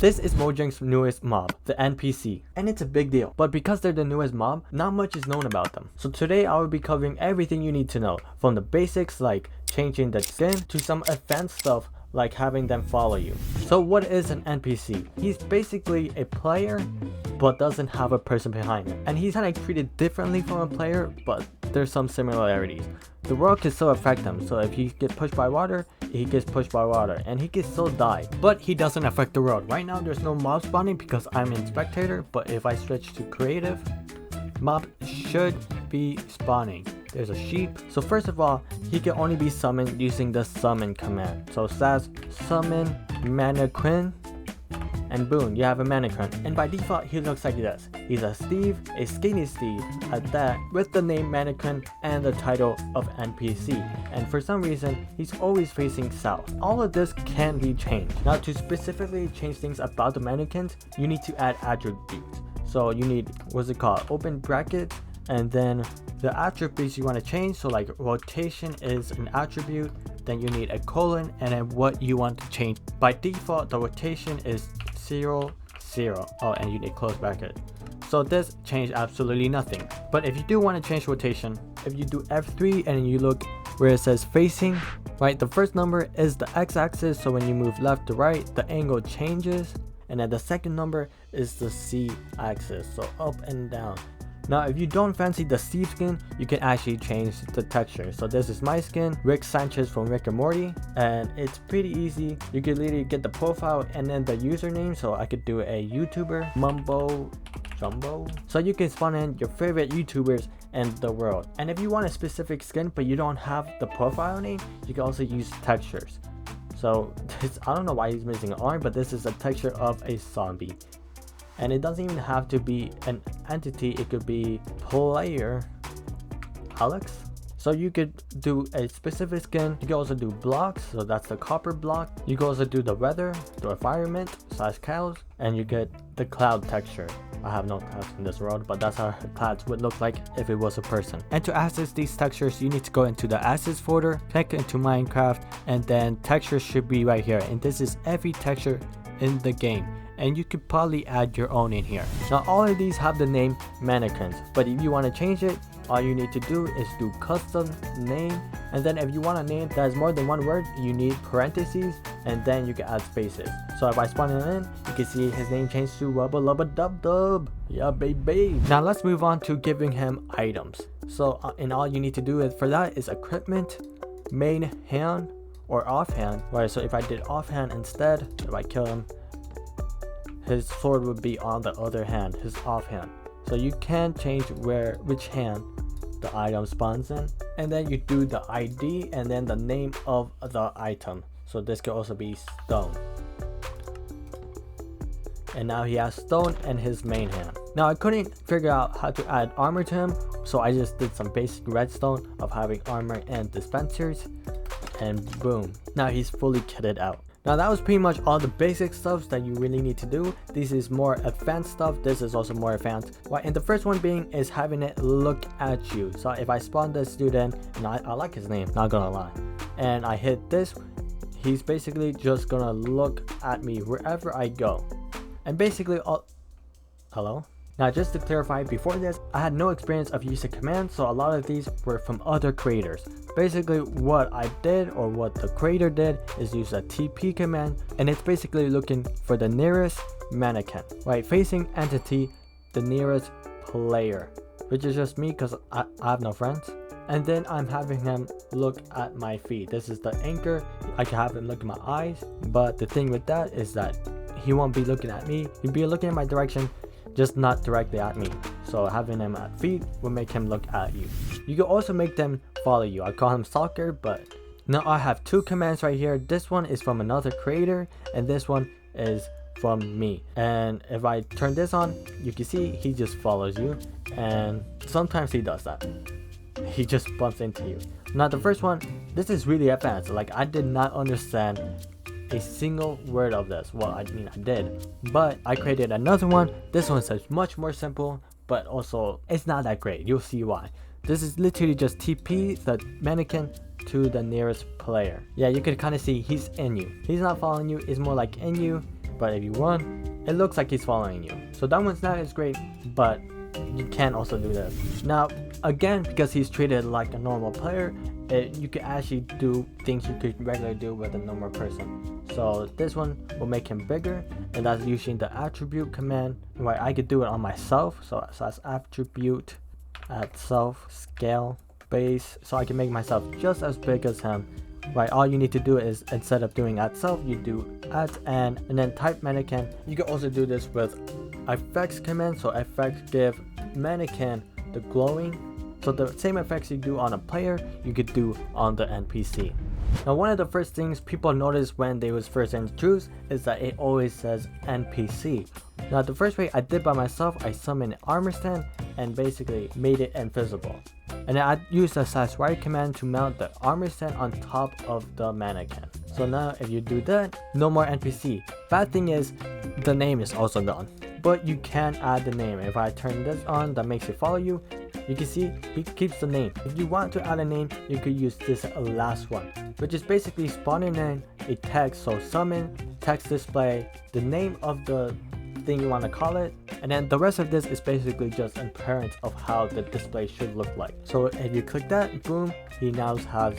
This is Mojang's newest mob, the NPC, and it's a big deal, but because they're the newest mob, not much is known about them. So today I will be covering everything you need to know, from the basics like changing the skin to some advanced stuff like having them follow you. So what is an NPC? He's basically a player but doesn't have a person behind him, and he's kind of treated differently from a player, but there's some similarities. The world can still affect him, so if he gets pushed by water, he gets pushed by water, and he can still die, but he doesn't affect the world. Right now there's no mob spawning because I'm in spectator, but if I switch to creative, mob should be spawning. There's a sheep. So first of all, he can only be summoned using the summon command. So it says summon mannequin, and boom, you have a mannequin. And by default, he looks like this. He's a Steve, a skinny Steve at that, with the name mannequin and the title of NPC. And for some reason, he's always facing south. All of this can be changed. Now to specifically change things about the mannequins, you need to add attributes. So you need, what's it called, open brackets, and then the attributes you want to change. So like rotation is an attribute, then you need a colon, and then what you want to change. By default, the rotation is 0, 0. Oh, and you need close bracket. So this changed absolutely nothing. But if you do want to change rotation, if you do F3 and you look where it says facing, right, the first number is the x-axis, so when you move left to right, the angle changes. And then the second number is the C-axis, so up and down. Now if you don't fancy the Steve skin, you can actually change the texture. So this is my skin, Rick Sanchez from Rick and Morty, and it's pretty easy. You can literally get the profile and then the username, so I could do a YouTuber, Mumbo Jumbo. So you can spawn in your favorite YouTubers in the world. And if you want a specific skin but you don't have the profile name, you can also use textures. So this, I don't know why he's missing an arm, but this is a texture of a zombie. And it doesn't even have to be an entity, it could be player Alex. So you could do a specific skin. You can also do blocks, so that's the copper block. You can also do the weather, the environment / cows, and you get the cloud texture. I have no clouds in this world, but that's how clouds would look like if it was a person. And to access these textures, you need to go into the assets folder, click into Minecraft, and then textures should be right here. And this is every texture in the game, and you could probably add your own in here. Now all of these have the name mannequins, but if you want to change it, all you need to do is do custom name, and then if you want a name that has more than one word, you need parentheses, and then you can add spaces. So if I spawn it in, you can see his name changed to Wubba Lubba Dub Dub. Yeah, baby. Now let's move on to giving him items. So and all you need to do for that is equipment, main hand or offhand. Right, so if I did offhand instead, if I kill him, his sword would be on the other hand, his offhand. So you can change which hand the item spawns in, and then you do the ID and then the name of the item. So this could also be stone. And now he has stone in his main hand. Now I couldn't figure out how to add armor to him, so I just did some basic redstone of having armor and dispensers, and boom, now he's fully kitted out. Now that was pretty much all the basic stuff that you really need to do. This is more advanced stuff. This is also more advanced. Right, and the first one being is having it look at you. So if I spawn this student, and I like his name, not gonna lie, and I hit this, he's basically just gonna look at me wherever I go. And basically all... Hello? Now just to clarify, before this, I had no experience of using commands, so a lot of these were from other creators. Basically what I did, or what the creator did, is use a TP command, and it's basically looking for the nearest mannequin, right, facing entity, the nearest player, which is just me because I have no friends. And then I'm having him look at my feet. This is the anchor. I can have him look at my eyes, but the thing with that is that he won't be looking at me, he'll be looking in my direction, just not directly at me. So having him at feet will make him look at you. You can also make them follow you. I call him stalker, but now I have two commands right here. This one is from another creator, and this one is from me. And if I turn this on, you can see he just follows you, and sometimes he does that. He just bumps into you. Now the first one, this is really advanced. Like I did not understand a single word of this. Well, I mean I did, but I created another one. This one says much more simple, but also it's not that great. You'll see why. This is literally just TP the mannequin to the nearest player. Yeah, you can kind of see he's in you. He's not following you, it's more like in you, but if you run, it looks like he's following you. So that one's not as great, but you can also do this. Now again, because he's treated like a normal player, you can actually do things you could regularly do with a normal person. So this one will make him bigger, and that's using the attribute command. Right, I could do it on myself, so that's attribute add self scale base, so I can make myself just as big as him. Right, all you need to do is, instead of doing add self, you do add and then type mannequin. You can also do this with effects command. So effects give mannequin the glowing. So the same effects you do on a player, you could do on the NPC. Now one of the first things people notice when they was first introduced is that it always says NPC. Now the first way I did by myself, I summoned an armor stand and basically made it invisible. And then I used the /right command to mount the armor stand on top of the mannequin. So now if you do that, no more NPC. Bad thing is, the name is also gone. But you can add the name. If I turn this on, that makes it follow you. You can see he keeps the name. If you want to add a name, you could use this last one, which is basically spawning in a text. So summon, text display, the name of the thing you want to call it, and then the rest of this is basically just an appearance of how the display should look like. So if you click that, boom, he now has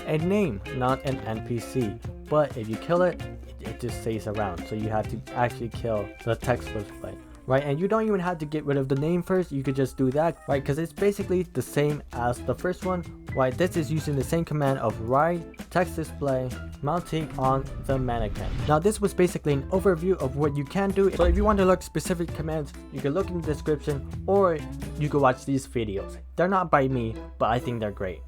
a name, not an NPC. But if you kill it, it just stays around. So you have to actually kill the text display. Right, and you don't even have to get rid of the name first, you could just do that, right, because it's basically the same as the first one. Right, this is using the same command of write text display mounting on the mannequin. Now this was basically an overview of what you can do. So if you want to look specific commands, you can look in the description, or you can watch these videos. They're not by me, but I think they're great.